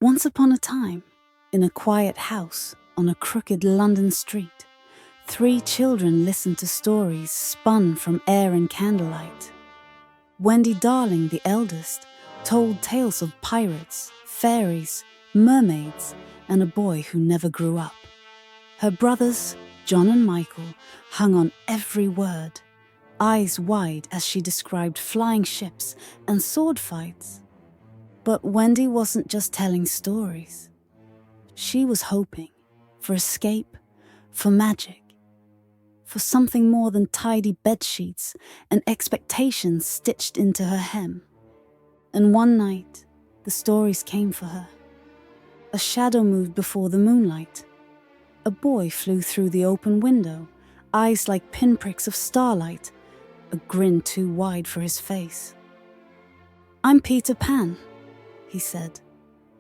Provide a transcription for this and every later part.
Once upon a time, in a quiet house on a crooked London street, 3 children listened to stories spun from air and candlelight. Wendy Darling, the eldest, told tales of pirates, fairies, mermaids, and a boy who never grew up. Her brothers, John and Michael, hung on every word, eyes wide as she described flying ships and sword fights. But Wendy wasn't just telling stories. She was hoping for escape, for magic, for something more than tidy bedsheets and expectations stitched into her hem. And one night, the stories came for her. A shadow moved before the moonlight. A boy flew through the open window, eyes like pinpricks of starlight, a grin too wide for his face. "I'm Peter Pan," he said,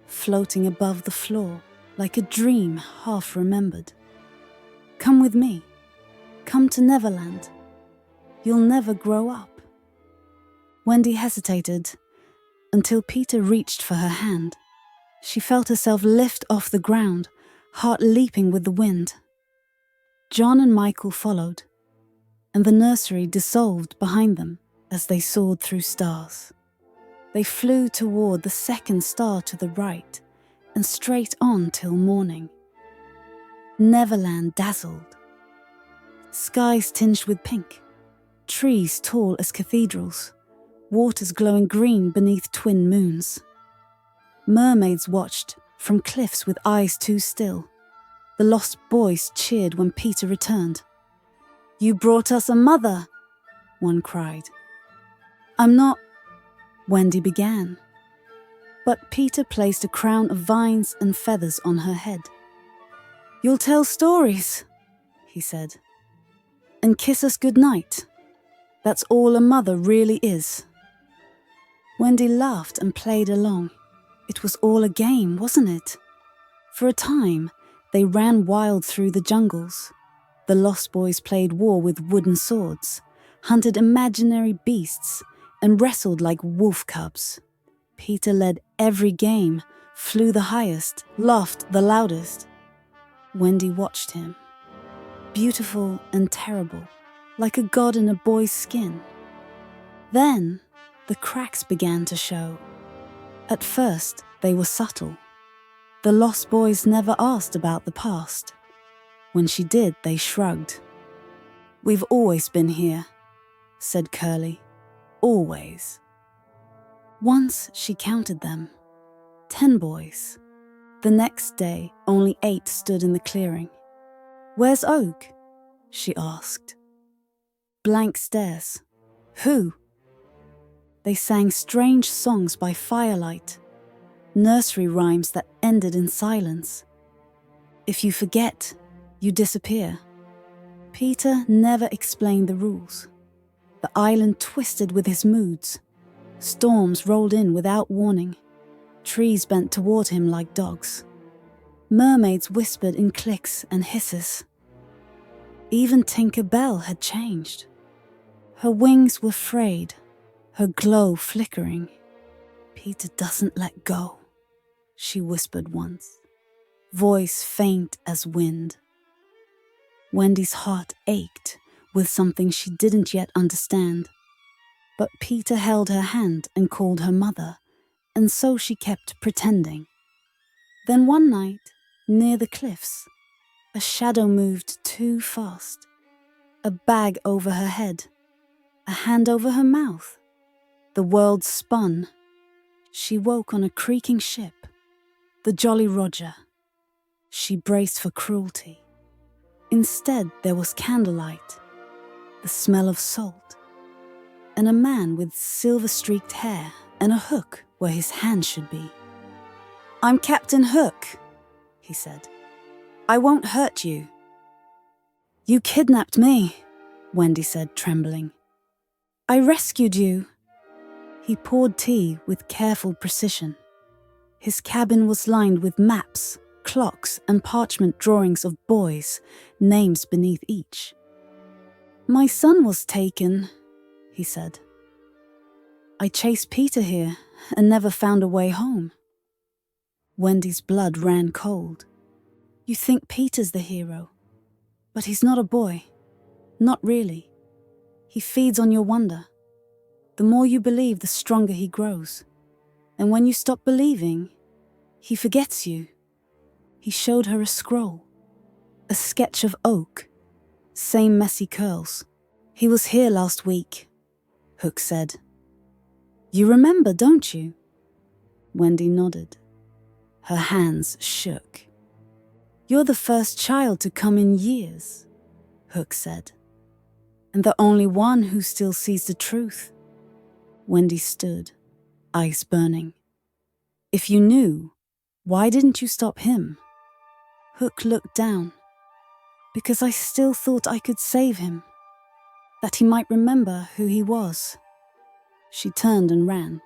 floating above the floor like a dream half remembered. "Come with me. Come to Neverland. You'll never grow up." Wendy hesitated until Peter reached for her hand. She felt herself lift off the ground, heart leaping with the wind. John and Michael followed, and the nursery dissolved behind them as they soared through stars. They flew toward the second star to the right and straight on till morning. Neverland dazzled. Skies tinged with pink, trees tall as cathedrals, waters glowing green beneath twin moons. Mermaids watched from cliffs with eyes too still. The lost boys cheered when Peter returned. "You brought us a mother," one cried. "I'm not," Wendy began. But Peter placed a crown of vines and feathers on her head. "You'll tell stories," he said, "and kiss us goodnight. That's all a mother really is." Wendy laughed and played along. It was all a game, wasn't it? For a time, they ran wild through the jungles. The Lost Boys played war with wooden swords, hunted imaginary beasts, and wrestled like wolf cubs. Peter led every game, flew the highest, laughed the loudest. Wendy watched him, beautiful and terrible, like a god in a boy's skin. Then, the cracks began to show. At first, they were subtle. The Lost Boys never asked about the past. When she did, they shrugged. "We've always been here," said Curly. "Always." Once she counted them. 10 boys. The next day, only 8 stood in the clearing. "Where's Oak?" she asked. Blank stares. "Who?" They sang strange songs by firelight, nursery rhymes that ended in silence. If you forget, you disappear. Peter never explained the rules. The island twisted with his moods. Storms rolled in without warning. Trees bent toward him like dogs. Mermaids whispered in clicks and hisses. Even Tinker Bell had changed. Her wings were frayed, her glow flickering. "Peter doesn't let go," she whispered once, voice faint as wind. Wendy's heart ached with something she didn't yet understand. But Peter held her hand and called her mother, and so she kept pretending. Then one night, near the cliffs, a shadow moved too fast. A bag over her head, a hand over her mouth. The world spun. She woke on a creaking ship, the Jolly Roger. She braced for cruelty. Instead, there was candlelight, the smell of salt, and a man with silver-streaked hair and a hook where his hand should be. "I'm Captain Hook," he said. "I won't hurt you." "You kidnapped me," Wendy said, trembling. "I rescued you." He poured tea with careful precision. His cabin was lined with maps, clocks, and parchment drawings of boys, names beneath each. "My son was taken," he said. "I chased Peter here and never found a way home." Wendy's blood ran cold. You think Peter's the hero, but he's not a boy. Not really. He feeds on your wonder. The more you believe, the stronger he grows. And when you stop believing, he forgets you. He showed her a scroll, a sketch of oak, same messy curls. He was here last week, Hook said. You remember, don't you? Wendy nodded. Her hands shook. You're the first child to come in years, Hook said. And the only one who still sees the truth. Wendy stood, eyes burning. If you knew, why didn't you stop him? Hook looked down. Because I still thought I could save him. That he might remember who he was. She turned and ran.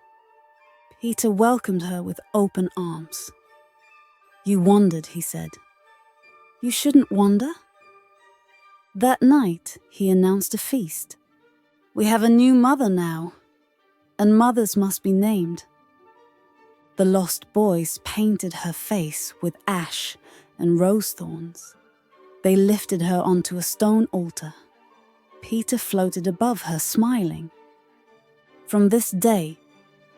Peter welcomed her with open arms. You wandered, he said. You shouldn't wander. That night, he announced a feast. We have a new mother now, and mothers must be named. The lost boys painted her face with ash and rose thorns. They lifted her onto a stone altar. Peter floated above her, smiling. From this day,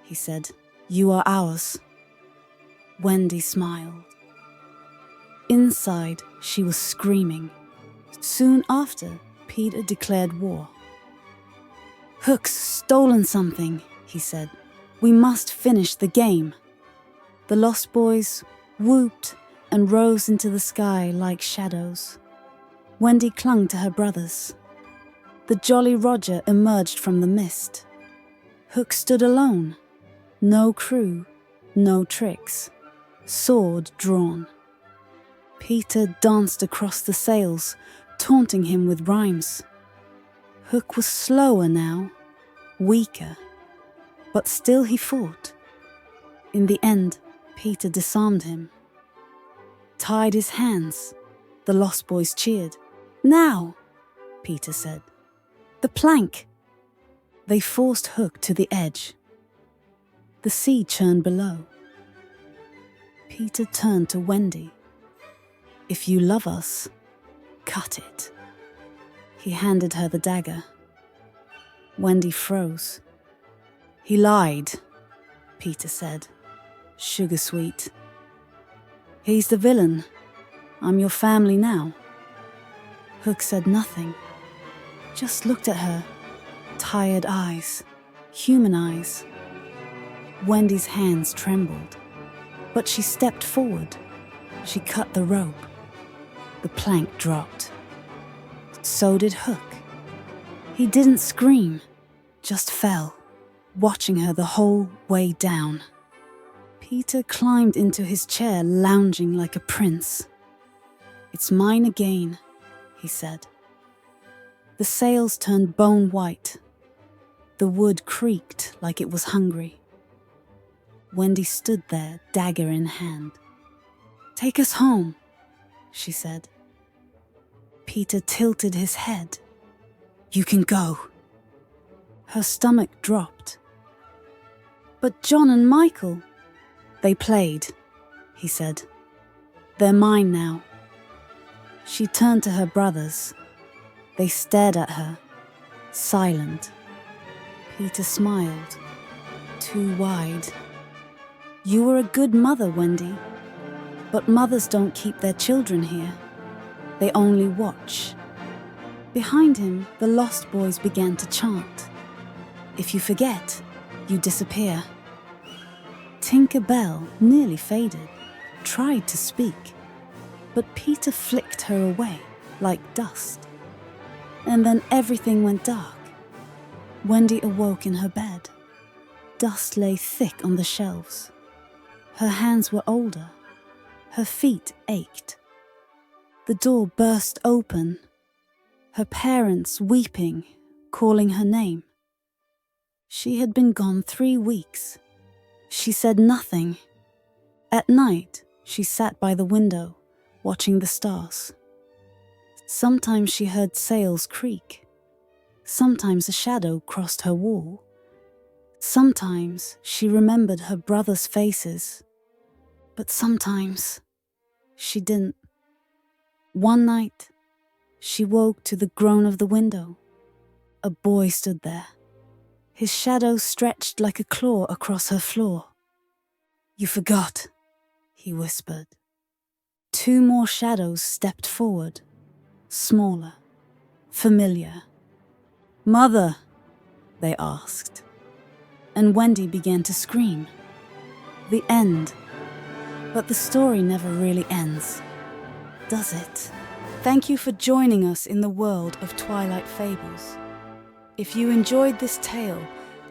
he said, you are ours. Wendy smiled. Inside, she was screaming. Soon after, Peter declared war. Hook's stolen something, he said. We must finish the game. The lost boys whooped and rose into the sky like shadows. Wendy clung to her brothers. The Jolly Roger emerged from the mist. Hook stood alone. No crew, no tricks. Sword drawn. Peter danced across the sails, taunting him with rhymes. Hook was slower now, weaker, but still he fought. In the end, Peter disarmed him. Tied his hands, the lost boys cheered. Now, Peter said. The plank. They forced Hook to the edge. The sea churned below. Peter turned to Wendy. If you love us, cut it. He handed her the dagger. Wendy froze. He lied, Peter said, sugar sweet. He's the villain. I'm your family now. Hook said nothing, just looked at her, tired eyes, human eyes. Wendy's hands trembled, but she stepped forward. She cut the rope. The plank dropped. So did Hook. He didn't scream, just fell, watching her the whole way down. Peter climbed into his chair, lounging like a prince. It's mine again, he said. The sails turned bone white. The wood creaked like it was hungry. Wendy stood there, dagger in hand. Take us home, she said. Peter tilted his head. You can go. Her stomach dropped. But John and Michael, they played, he said. They're mine now. She turned to her brothers. They stared at her, silent. Peter smiled, too wide. You were a good mother, Wendy. But mothers don't keep their children here. They only watch. Behind him, the lost boys began to chant. If you forget, you disappear. Tinker Bell nearly faded, tried to speak, but Peter flicked her away like dust. And then everything went dark. Wendy awoke in her bed. Dust lay thick on the shelves. Her hands were older. Her feet ached. The door burst open. Her parents weeping, calling her name. She had been gone 3 weeks. She said nothing. At night, she sat by the window, watching the stars. Sometimes she heard sails creak. Sometimes a shadow crossed her wall. Sometimes she remembered her brothers' faces. But sometimes she didn't. One night, she woke to the groan of the window. A boy stood there, his shadow stretched like a claw across her floor. "You forgot," he whispered. Two more shadows stepped forward, smaller, familiar. "Mother," they asked, and Wendy began to scream. The end. But the story never really ends, does it? Thank you for joining us in the world of Twilight Fables. If you enjoyed this tale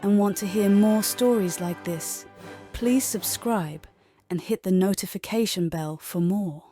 and want to hear more stories like this, please subscribe and hit the notification bell for more.